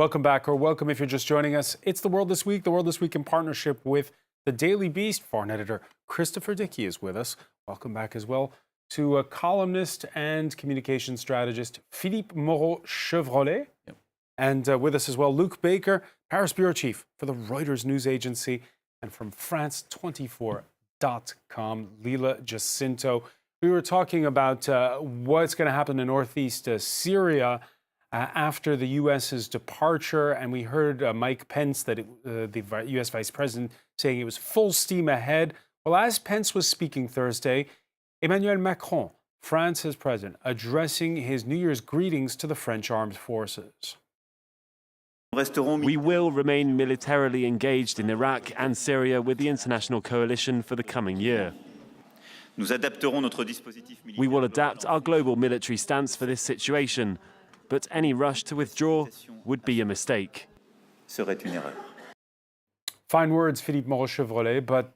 Welcome back, or welcome if you're just joining us. It's The World This Week. The World This Week in partnership with the Daily Beast. Foreign editor Christopher Dickey is with us. Welcome back as well to a columnist and communication strategist Philippe Moreau-Chevrolet. Yep. And with us as well, Luke Baker, Paris bureau chief for the Reuters news agency, and from France24.com, Lila Jacinto. We were talking about what's going to happen in northeast Syria after the U.S.'s departure, and we heard Mike Pence, the U.S. Vice President, saying it was full steam ahead. Well, as Pence was speaking Thursday, Emmanuel Macron, France's president, addressing his New Year's greetings to the French armed forces. We will remain militarily engaged in Iraq and Syria with the international coalition for the coming year. We will adapt our global military stance for this situation, but any rush to withdraw would be a mistake. Fine words, Philippe Moreau-Chevrolet, but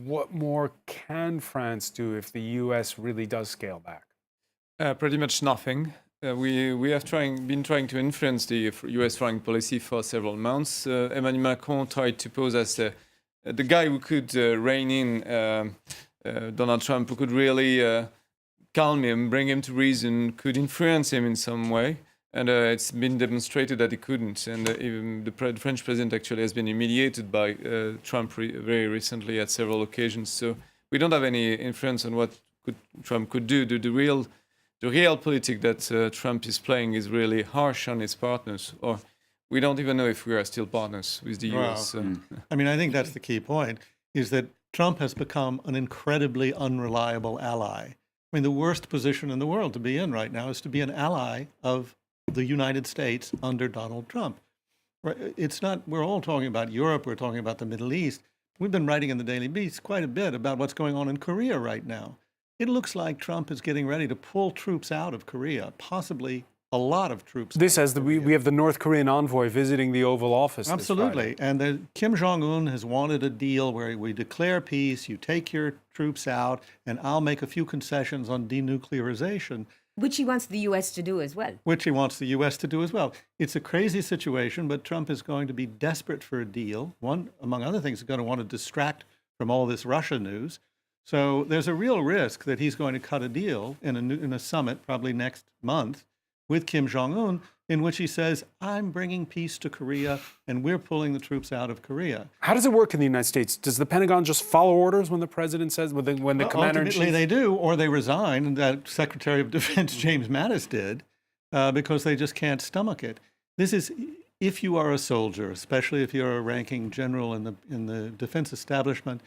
what more can France do if the U.S. really does scale back? Pretty much nothing. We have been trying to influence the U.S. foreign policy for several months. Emmanuel Macron tried to pose as the guy who could rein in Donald Trump, who could really calm him, bring him to reason, could influence him in some way. And it's been demonstrated that he couldn't. And even the French president actually has been humiliated by Trump very recently at several occasions. So we don't have any influence on what Trump could do. The realpolitik that Trump is playing is really harsh on his partners. Or we don't even know if we are still partners with the U.S. I mean, I think that's the key point, is that Trump has become an incredibly unreliable ally. I mean, the worst position in the world to be in right now is to be an ally of the United States under Donald Trump. It's not, we're all talking about Europe, we're talking about the Middle East. We've been writing in the Daily Beast quite a bit about what's going on in Korea right now. It looks like Trump is getting ready to pull troops out of Korea, possibly a lot of troops. This as we have the North Korean envoy visiting the Oval Office. Absolutely. And Kim Jong-un has wanted a deal where we declare peace, you take your troops out, and I'll make a few concessions on denuclearization. Which he wants the U.S. to do as well. Which he wants the U.S. to do as well. It's a crazy situation, but Trump is going to be desperate for a deal. One, among other things, is going to want to distract from all this Russia news. So there's a real risk that he's going to cut a deal in a summit, probably next month, with Kim Jong-un, in which he says, I'm bringing peace to Korea, and we're pulling the troops out of Korea. How does it work in the United States? Does the Pentagon just follow orders when the president says, when the commander-in-chief? Ultimately, they do, or they resign, and that Secretary of Defense James Mattis did, because they just can't stomach it. This is, if you are a soldier, especially if you're a ranking general in the defense establishment,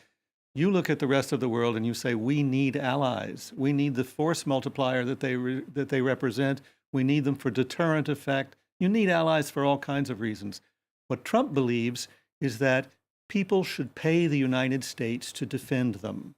you look at the rest of the world and you say, we need allies. We need the force multiplier that they represent. We need them for deterrent effect. You need allies for all kinds of reasons. What Trump believes is that people should pay the United States to defend them.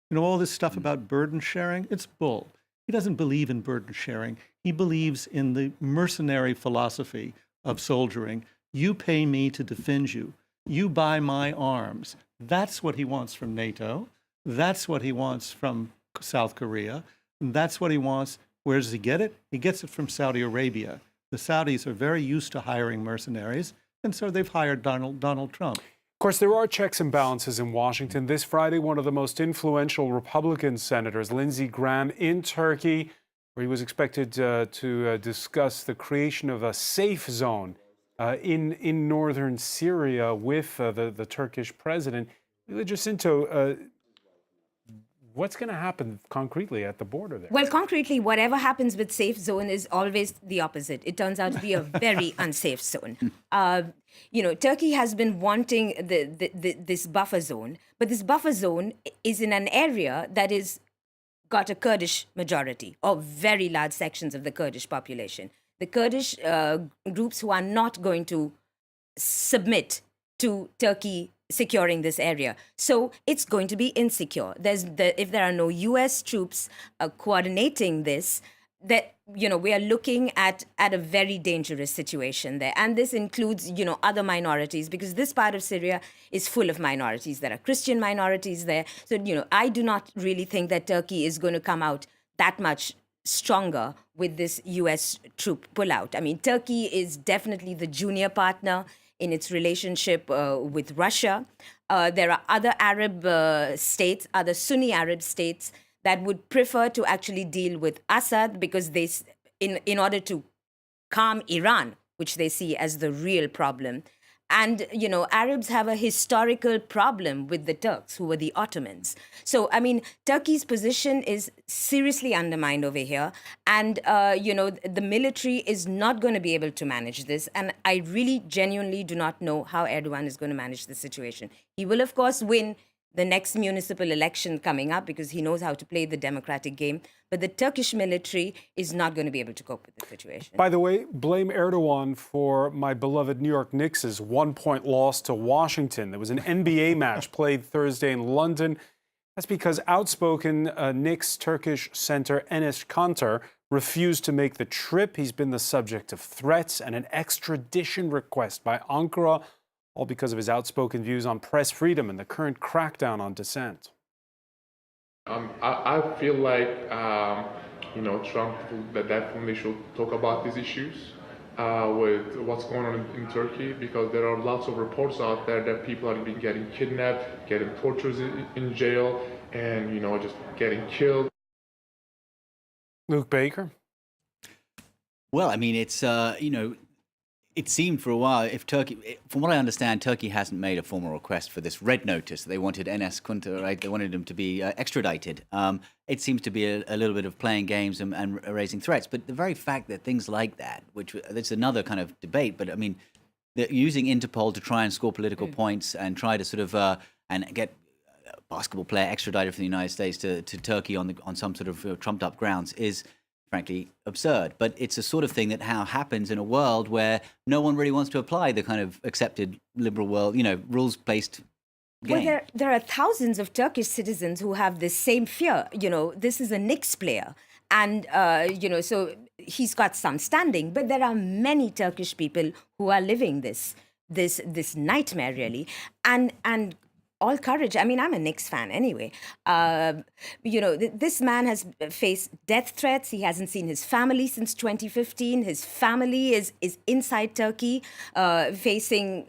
You know, all this stuff about burden sharing, it's bull. He doesn't believe in burden sharing. He believes in the mercenary philosophy of soldiering. You pay me to defend you. You buy my arms. That's what he wants from NATO. That's what he wants from South Korea. And that's what he wants. Where does he get it? He gets it from Saudi Arabia. The Saudis are very used to hiring mercenaries, and so they've hired Donald Trump. Of course, there are checks and balances in Washington. This Friday, one of the most influential Republican senators, Lindsey Graham, in Turkey, where he was expected to discuss the creation of a safe zone in northern Syria with the Turkish president. Lila Jacinto, what's going to happen concretely at the border there? Well, concretely, whatever happens with safe zone is always the opposite. It turns out to be a very unsafe zone. You know, Turkey has been wanting this buffer zone, but this buffer zone is in an area that is got a Kurdish majority, or very large sections of the Kurdish population. The Kurdish groups who are not going to submit to Turkey securing this area. So it's going to be insecure. If there are no U.S. troops coordinating this, that, you know, we are looking at a very dangerous situation there. And this includes, you know, other minorities, because this part of Syria is full of minorities. There are Christian minorities there. So, you know, I do not really think that Turkey is going to come out that much stronger with this U.S. troop pullout. I mean, Turkey is definitely the junior partner in its relationship with Russia. There are other Arab states, other Sunni Arab states that would prefer to actually deal with Assad because in order to calm Iran, which they see as the real problem. And, Arabs have a historical problem with the Turks, who were the Ottomans. So, I mean, Turkey's position is seriously undermined over here. And, the military is not going to be able to manage this. And I really genuinely do not know how Erdogan is going to manage the situation. He will, of course, win the next municipal election coming up because he knows how to play the democratic game. But the Turkish military is not going to be able to cope with the situation. By the way, blame Erdogan for my beloved New York Knicks' 1-point loss to Washington. There was an NBA match played Thursday in London. That's because outspoken Knicks Turkish center Enes Kanter refused to make the trip. He's been the subject of threats and an extradition request by Ankara, all because of his outspoken views on press freedom and the current crackdown on dissent. I feel like, Trump definitely should talk about these issues with what's going on in Turkey, because there are lots of reports out there that people are being getting kidnapped, getting tortured in jail, and, just getting killed. Luke Baker? Well, I mean, it's, it seemed for a while, if Turkey, from what I understand, Turkey hasn't made a formal request for this red notice. They wanted Enes Kanter, right? They wanted him to be extradited. It seems to be a little bit of playing games and raising threats. But the very fact that things like that, which that's another kind of debate, but I mean, they're using Interpol to try and score political points and try to sort of and get a basketball player extradited from the United States to Turkey on some sort of trumped up grounds is frankly absurd. But it's a sort of thing that happens in a world where no one really wants to apply the kind of accepted liberal world, rules-based game. Well, there are thousands of Turkish citizens who have this same fear. This is a Knicks player. And, so he's got some standing. But there are many Turkish people who are living this nightmare, really. And all courage. I mean, I'm a Knicks fan anyway. This man has faced death threats. He hasn't seen his family since 2015. His family is inside Turkey, facing.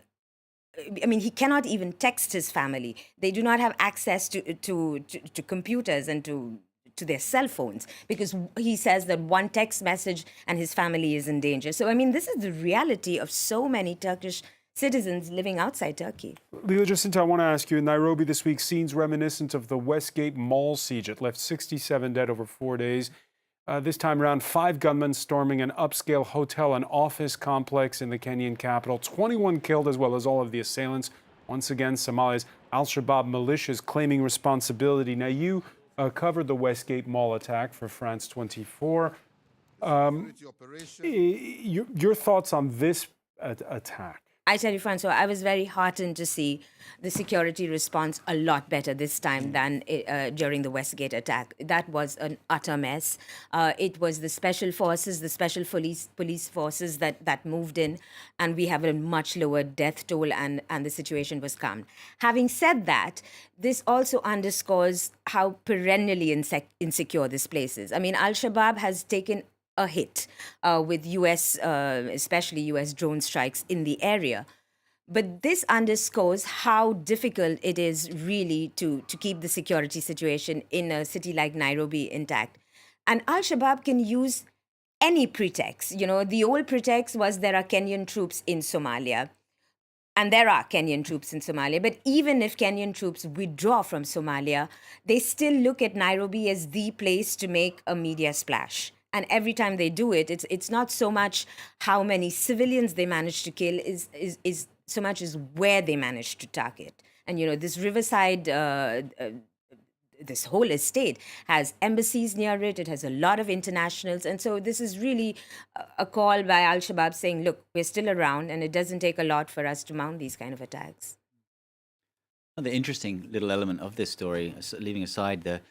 I mean, he cannot even text his family. They do not have access to computers and to their cell phones because he says that one text message and his family is in danger. So, I mean, this is the reality of so many Turkish citizens living outside Turkey. Leila Jacinta, I want to ask you, in Nairobi this week, scenes reminiscent of the Westgate Mall siege. It left 67 dead over 4 days. This time around, 5 gunmen storming an upscale hotel and office complex in the Kenyan capital. 21 killed, as well as all of the assailants. Once again, Somalia's Al-Shabaab militias claiming responsibility. Now, you covered the Westgate Mall attack for France 24. Your thoughts on this attack? I tell you, Francois, I was very heartened to see the security response a lot better this time than during the Westgate attack. That was an utter mess. It was the special forces, the special police forces that moved in, and we have a much lower death toll, and the situation was calm. Having said that, this also underscores how perennially insecure this place is. I mean, Al-Shabaab has taken a hit with U.S., especially U.S. drone strikes in the area. But this underscores how difficult it is really to keep the security situation in a city like Nairobi intact. And Al-Shabaab can use any pretext. The old pretext was there are Kenyan troops in Somalia. And there are Kenyan troops in Somalia. But even if Kenyan troops withdraw from Somalia, they still look at Nairobi as the place to make a media splash. And every time they do it, it's not so much how many civilians they manage to kill, is so much as where they manage to target. And, this riverside, this whole estate has embassies near it. It has a lot of internationals. And so this is really a call by Al-Shabaab saying, look, we're still around and it doesn't take a lot for us to mount these kind of attacks. The interesting little element of this story, leaving aside the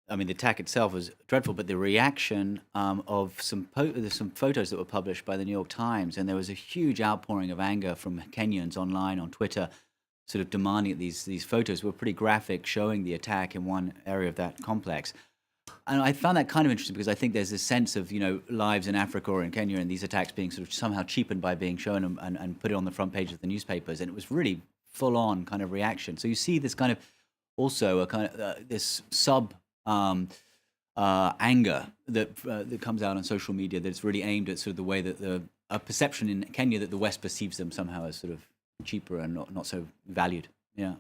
attack itself was dreadful, but the reaction of some photos that were published by the New York Times, and there was a huge outpouring of anger from Kenyans online on Twitter, sort of demanding that these photos were pretty graphic, showing the attack in one area of that complex. and I found that kind of interesting because I think there's this sense of, lives in Africa or in Kenya and these attacks being sort of somehow cheapened by being shown and put it on the front page of the newspapers. And it was really full on kind of reaction. So you see this kind of also a kind of this anger that comes out on social media that's really aimed at sort of the way that a perception in Kenya that the West perceives them somehow as sort of cheaper and not so valued. Yeah.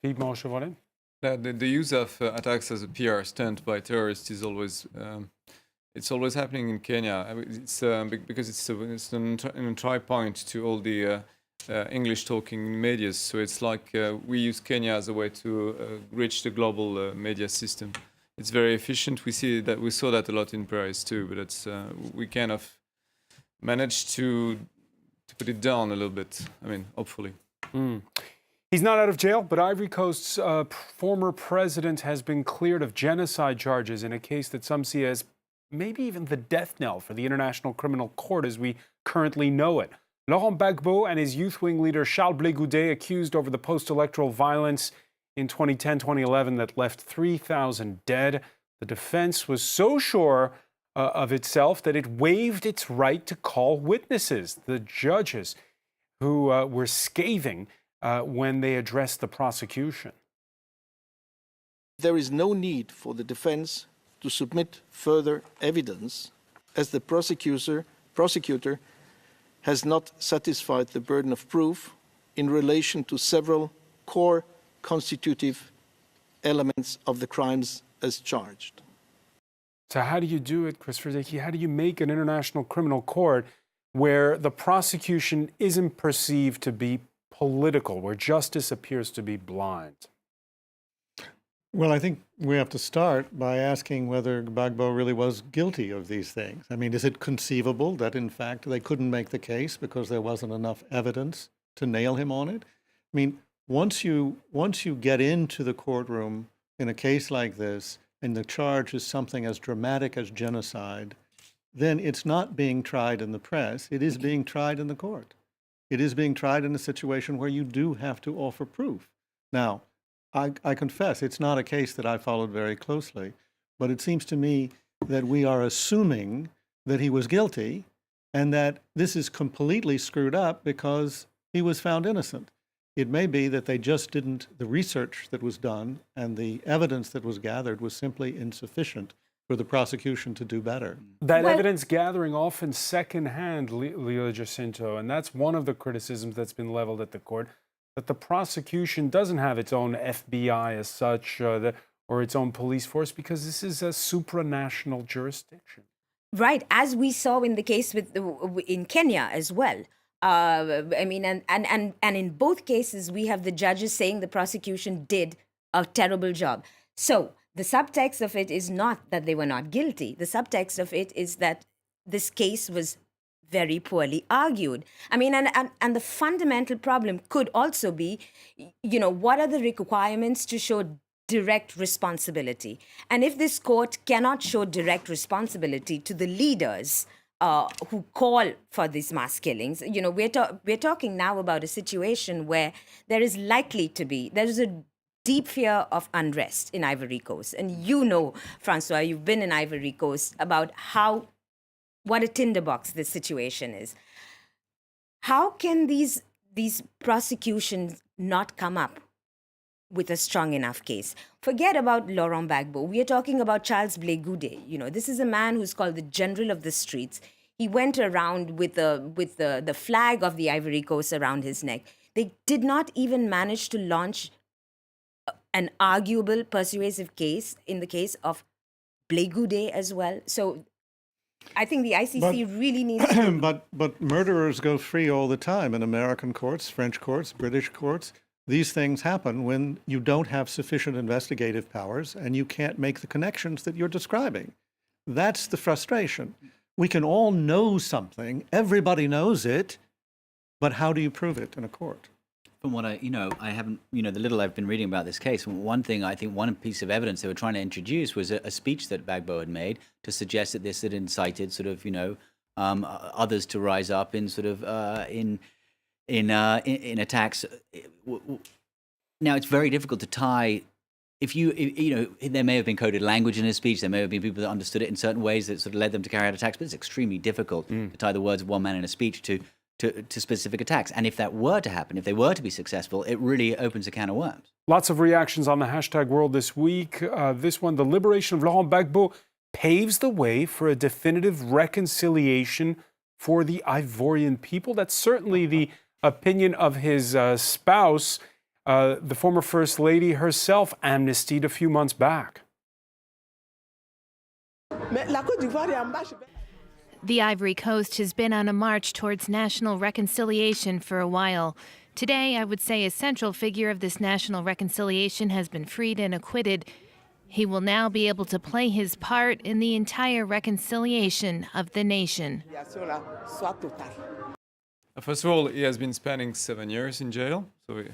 Philippe Chevrolet? The use of attacks as a PR stunt by terrorists is always it's always happening in Kenya. I mean, it's because it's an entry point to all the English-talking media. So it's like we use Kenya as a way to reach the global media system. It's very efficient. We saw that a lot in Paris too. But it's we kind of managed to put it down a little bit. I mean, hopefully. He's not out of jail, but Ivory Coast's former president has been cleared of genocide charges in a case that some see as maybe even the death knell for the International Criminal Court as we currently know it. Laurent Gbagbo and his youth wing leader Charles Blé Goudet accused over the post-electoral violence in 2010-2011 that left 3,000 dead. The defense was so sure of itself that it waived its right to call witnesses. The judges who were scathing when they addressed the prosecution. There is no need for the defense to submit further evidence as the prosecutor has not satisfied the burden of proof in relation to several core constitutive elements of the crimes as charged. So how do you do it, Christopher Zeki? How do you make an international criminal court where the prosecution isn't perceived to be political, where justice appears to be blind? Well, I think we have to start by asking whether Gbagbo really was guilty of these things. I mean, is it conceivable that, in fact, they couldn't make the case because there wasn't enough evidence to nail him on it? I mean, once you get into the courtroom in a case like this, and the charge is something as dramatic as genocide, then it's not being tried in the press. It is being tried in the court. It is being tried in a situation where you do have to offer proof. Now, I confess, it's not a case that I followed very closely, but it seems to me that we are assuming that he was guilty and that this is completely screwed up because he was found innocent. It may be that they just didn't, the research that was done and the evidence that was gathered was simply insufficient for the prosecution to do better. That evidence gathering often secondhand, Leo Jacinto, and that's one of the criticisms that's been leveled at the court, that the prosecution doesn't have its own FBI as such, or its own police force, because this is a supranational jurisdiction. Right, as we saw in the case in Kenya as well. I mean, and in both cases, we have the judges saying the prosecution did a terrible job. So the subtext of it is not that they were not guilty. The subtext of it is that this case was very poorly argued. I mean, and the fundamental problem could also be, what are the requirements to show direct responsibility? And if this court cannot show direct responsibility to the leaders who call for these mass killings, we're talking now about a situation where there is a deep fear of unrest in Ivory Coast. And Francois, you've been in Ivory Coast, about what a tinderbox this situation is. How can these prosecutions not come up with a strong enough case? Forget about Laurent Gbagbo. We are talking about Charles Blé Goudet. This is a man who's called the General of the Streets. He went around with the flag of the Ivory Coast around his neck. They did not even manage to launch an arguable, persuasive case in the case of Blé Goudet as well. So I think the ICC really needs to... But murderers go free all the time in American courts, French courts, British courts. These things happen when you don't have sufficient investigative powers and you can't make the connections that you're describing. That's the frustration. We can all know something, everybody knows it, but how do you prove it in a court? From what I haven't, the little I've been reading about this case, one piece of evidence they were trying to introduce was a speech that Gbagbo had made to suggest that this had incited sort of, others to rise up in sort of, in attacks. Now, it's very difficult to tie there may have been coded language in his speech. There may have been people that understood it in certain ways that sort of led them to carry out attacks. But it's extremely difficult to tie the words of one man in a speech to specific attacks. And if that were to happen, if they were to be successful, it really opens a can of worms. Lots of reactions on the hashtag world this week. This one, the liberation of Laurent Gbagbo paves the way for a definitive reconciliation for the Ivorian people. That's certainly the opinion of his spouse. The former First Lady herself amnestied a few months back. The Ivory Coast has been on a march towards national reconciliation for a while. Today, I would say a central figure of this national reconciliation has been freed and acquitted. He will now be able to play his part in the entire reconciliation of the nation. First of all, he has been spending 7 years in jail. So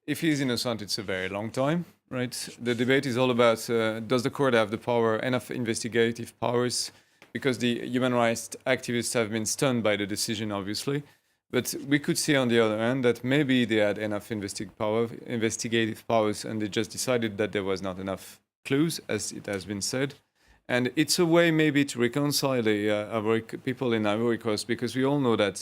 if he's innocent, it's a very long time, right? The debate is all about, does the court have the power, enough investigative powers? Because the human rights activists have been stunned by the decision, obviously. But we could see on the other hand that maybe they had enough investigative powers and they just decided that there was not enough clues, as it has been said. And it's a way maybe to reconcile the people in Ivory Coast, because we all know that,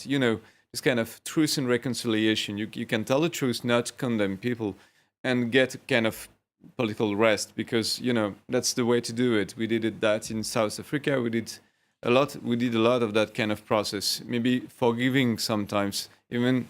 this kind of truth and reconciliation, you can tell the truth, not condemn people, and get kind of political rest, because, that's the way to do it. We did that in South Africa. We did a lot of that kind of process, maybe forgiving sometimes, even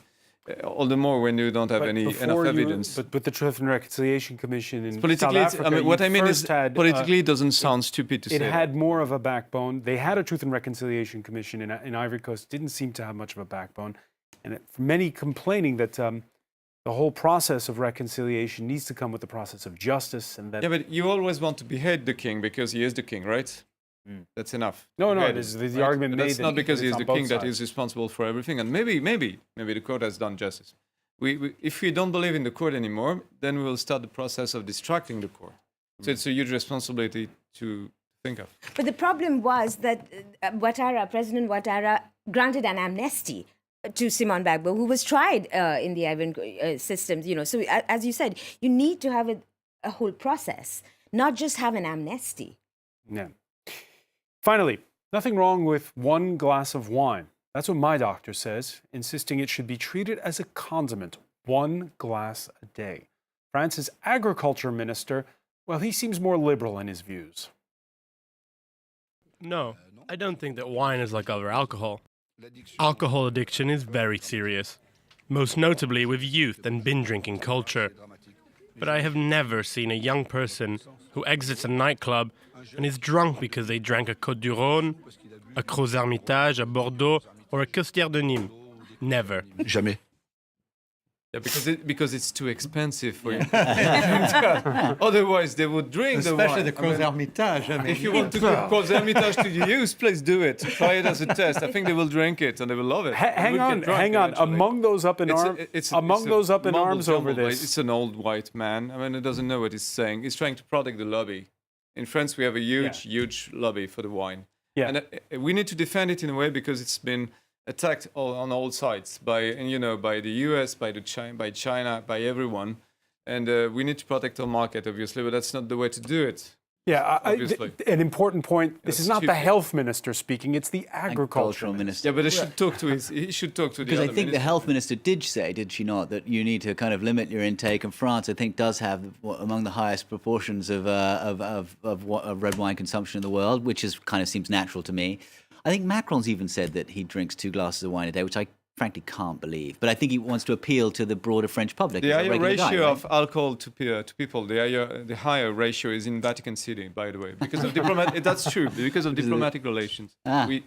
all the more when you don't have enough evidence. But with the Truth and Reconciliation Commission in politically, South Africa, what I mean is politically it doesn't sound stupid to say. It had more of a backbone. They had a Truth and Reconciliation Commission in Ivory Coast. Didn't seem to have much of a backbone, and many complaining that the whole process of reconciliation needs to come with the process of justice. And that but you always want to behead the king because he is the king, right? That's enough. No, this is the argument made. That's not because he is the king that is is responsible for everything. And maybe the court has done justice. If we don't believe in the court anymore, then we will start the process of distracting the court. So it's a huge responsibility to think of. But the problem was that President Ouattara granted an amnesty to Simon Gbagbo, who was tried in the Ivorian systems. So as you said, you need to have a whole process, not just have an amnesty. Yeah. Finally, nothing wrong with one glass of wine. That's what my doctor says, insisting it should be treated as a condiment, 1 glass a day. France's agriculture minister, well, he seems more liberal in his views. No, I don't think that wine is like other alcohol. Alcohol addiction is very serious, most notably with youth and binge-drinking culture. But I have never seen a young person who exits a nightclub and is drunk because they drank a Côte du Rhône, a Gros Hermitage, a Bordeaux, or a Costière de Nîmes. Never. Jamais. Yeah, because it's too expensive for you. Otherwise, they would drink the wine. Especially the Gros Hermitage. If you want to put Gros Hermitage to use, please do it. Try it as a test. I think they will drink it and they will love it. Hang on. Among those up in arms over this, it's an old white man. I mean, he doesn't know what he's saying. He's trying to protect the lobby. In France, we have a huge lobby for the wine. Yeah. And we need to defend it in a way because it's been attacked on all sides by the US, by China, by everyone. And we need to protect our market, obviously, but that's not the way to do it. Yeah, an important point. This is not the health minister speaking; it's the agricultural minister. Yeah, but he should talk to the because I think the health minister did say, did she not, that you need to kind of limit your intake. And France, I think, does have among the highest proportions of red wine consumption in the world, which kind of seems natural to me. I think Macron's even said that he drinks 2 glasses of wine a day, which I frankly can't believe. But I think he wants to appeal to the broader French public. The higher ratio of alcohol to people, the higher ratio is in Vatican City, by the way, because of that's true, because of diplomatic relations. We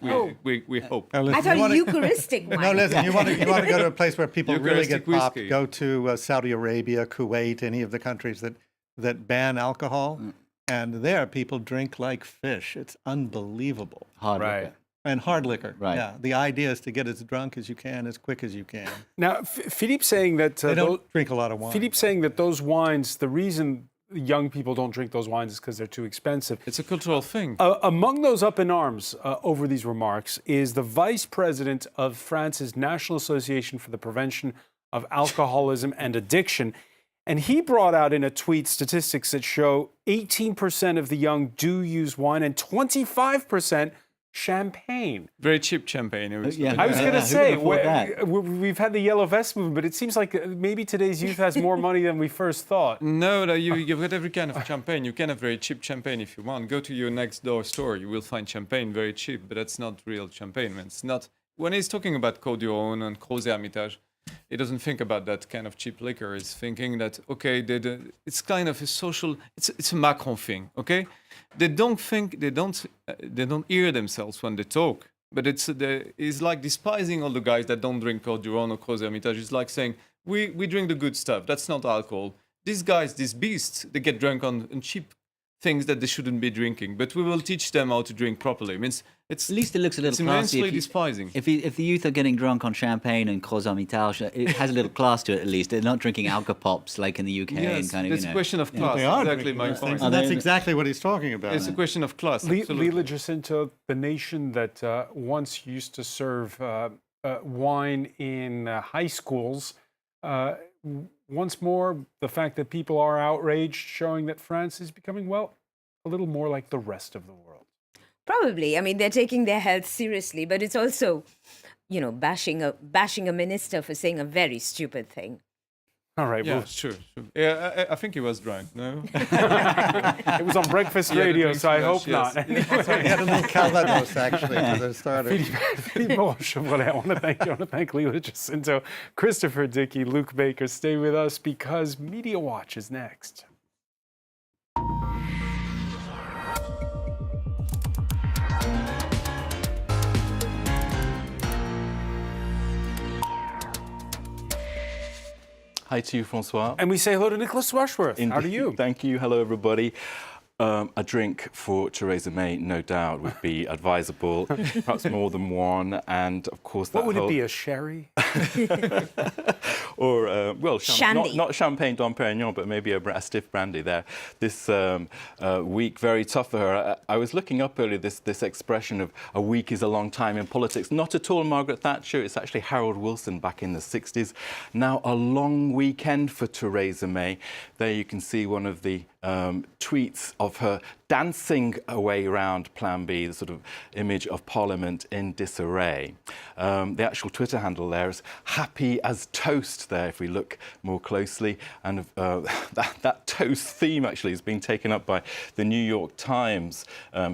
hope. I thought Eucharistic wine. No, listen, you want to go to a place where people really get popped. Go to Saudi Arabia, Kuwait, any of the countries that ban alcohol, and there people drink like fish. It's unbelievable. Hard liquor. And hard liquor, right? Yeah, the idea is to get as drunk as you can, as quick as you can. Now, Philippe saying that they don't drink a lot of wine. Philippe saying that those wines, the reason young people don't drink those wines is because they're too expensive. It's a cultural thing. Among those up in arms over these remarks is the vice president of France's National Association for the Prevention of Alcoholism and Addiction. And he brought out in a tweet statistics that show 18% of the young do use wine and 25% champagne. Very cheap champagne. I was going to say, we've had the yellow vest movement, but it seems like maybe today's youth has more money than we first thought. No, you've got every kind of champagne. You can have very cheap champagne if you want. Go to your next door store. You will find champagne very cheap, but that's not real champagne. It's not. When he's talking about Côte d'Or and Crozet Hermitage, he doesn't think about that kind of cheap liquor. He's thinking that, okay, it's kind of a social, it's a Macron thing, okay? They don't hear themselves when they talk, but it's like despising all the guys that don't drink Côte d'Or or Crozet Hermitage. It's like saying, we drink the good stuff, that's not alcohol. These guys, these beasts, they get drunk on cheap things that they shouldn't be drinking, but we will teach them how to drink properly. I mean, it's at least it looks a little classy. Immensely despising. If the youth are getting drunk on champagne and Crozet Hermitage, it has a little class to it at least. They're not drinking alcopops like in the UK. Yes, and kind of, it's a question of class. They are Exactly my point. And that's exactly what he's talking about. It's a question of class. Lila Jacinto, the nation that once used to serve wine in high schools, once more, the fact that people are outraged, showing that France is becoming, well, a little more like the rest of the world. Probably. I mean, they're taking their health seriously, but it's also, bashing a minister for saying a very stupid thing. All right. Yeah, well, sure. Yeah, I think he was drunk, no? it was on breakfast radio, so I hope not. He had a little Calvados, actually, to the starter. Philippe Chevrolet, I want to thank Lila Jacinto, Christopher Dickey, Luke Baker. Stay with us because Media Watch is next. Hi to you, Francois. And we say hello to Nicholas Rushworth. Indeed. How are you? Thank you. Hello, everybody. A drink for Theresa May, no doubt, would be advisable. Perhaps more than one. And, of course, that what would it be, a sherry? Or, well, Shandy. not Champagne Dom Perignon, but maybe a stiff brandy there. This week, very tough for her. I was looking up earlier this expression of a week is a long time in politics. Not at all Margaret Thatcher. It's actually Harold Wilson back in the 60s. Now, a long weekend for Theresa May. There you can see one of the tweets of her dancing away around Plan B, the sort of image of Parliament in disarray. The actual Twitter handle there is happy as toast there, if we look more closely. And that toast theme actually has been taken up by the New York Times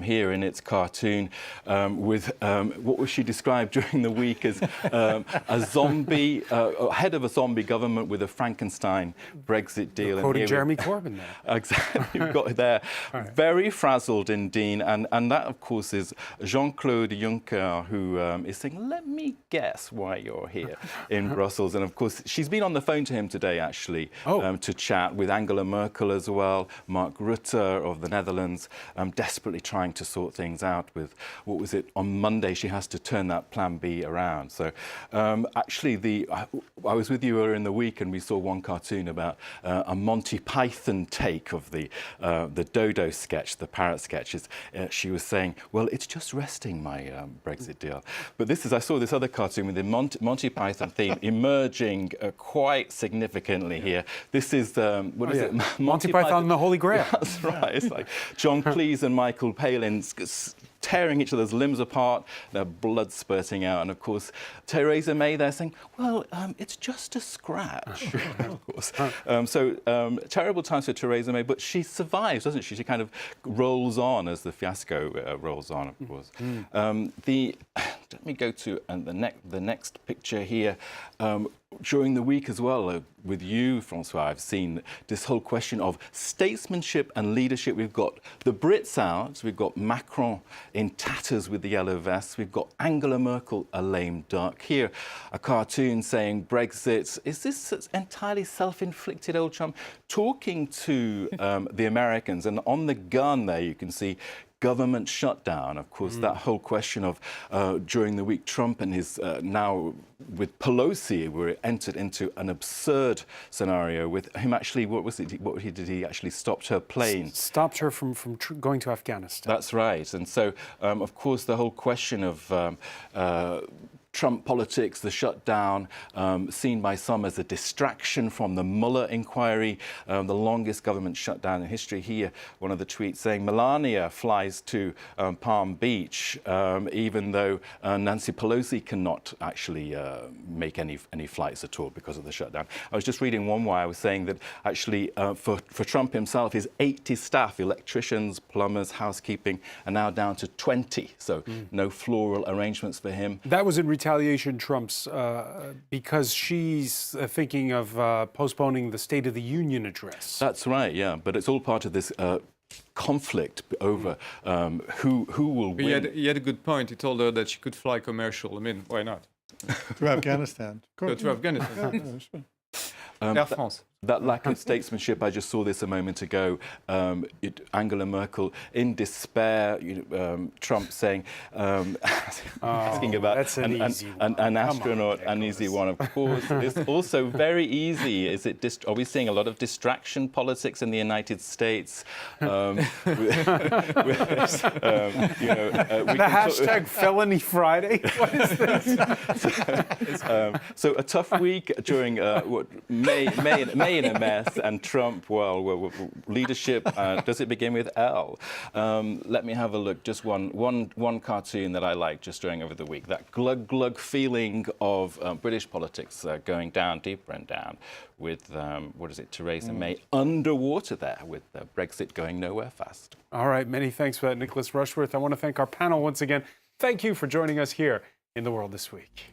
here in its cartoon with what was she described during the week as a zombie, head of a zombie government with a Frankenstein Brexit deal. You're quoting Jeremy Corbyn there. Exactly. You've got there. Right. Very frazzled indeed. And that, of course, is Jean-Claude Juncker, who is saying, let me guess why you're here in Brussels. And, of course, she's been on the phone to him today, actually, to chat with Angela Merkel as well, Mark Rutte of the Netherlands, desperately trying to sort things out with, what was it, on Monday she has to turn that Plan B around. So, actually, I was with you earlier in the week and we saw one cartoon about a Monty Python take of the Dodo sketch, the parrot sketches. She was saying, well, it's just resting my Brexit deal. But I saw this other cartoon with the Monty Python theme emerging quite significantly here. This is, what is it? Monty Python and the Holy Grail. That's right. It's like John Cleese and Michael Palin tearing each other's limbs apart, their blood spurting out. And, of course, Theresa May there saying, well, it's just a scratch, of course. Terrible times for Theresa May, but she survives, doesn't she? She kind of rolls on as the fiasco rolls on, of course. Let me go to the next picture here. During the week as well, with you, Francois, I've seen this whole question of statesmanship and leadership. We've got the Brits out, we've got Macron in tatters with the yellow vests, we've got Angela Merkel, a lame duck. Here, a cartoon saying Brexit, is this entirely self-inflicted, old chum? Talking to the Americans, and on the gun there you can see government shutdown. Of course, that whole question of during the week, Trump and his now with Pelosi were entered into an absurd scenario with him actually, did he actually stopped her plane? Stopped her from going to Afghanistan. That's right. And so, of course, the whole question of Trump politics, the shutdown, seen by some as a distraction from the Mueller inquiry, the longest government shutdown in history. Here, one of the tweets saying Melania flies to Palm Beach, even though Nancy Pelosi cannot actually make any flights at all because of the shutdown. I was just reading one where I was saying that actually for Trump himself, his 80 staff, electricians, plumbers, housekeeping, are now down to 20. So no floral arrangements for him. That was in retaliation, Trump's, because she's thinking of postponing the State of the Union address. That's right, yeah. But it's all part of this conflict over who will win. He had a good point. He told her that she could fly commercial. I mean, why not? To Afghanistan. Go to Afghanistan. Air France. That lack of statesmanship, I just saw this a moment ago. Angela Merkel in despair, Trump saying, asking about an astronaut, an easy one, of course. It's also very easy. Are we seeing a lot of distraction politics in the United States? The hashtag Felony Friday? What is this? So a tough week during May in a mess, and Trump, well leadership, does it begin with L? Let me have a look, just one cartoon that I liked just during over the week, that glug feeling of British politics going down, deeper and down, with, Theresa May underwater there, with Brexit going nowhere fast. All right, many thanks for that, Nicholas Rushworth. I want to thank our panel once again. Thank you for joining us here in The World This Week.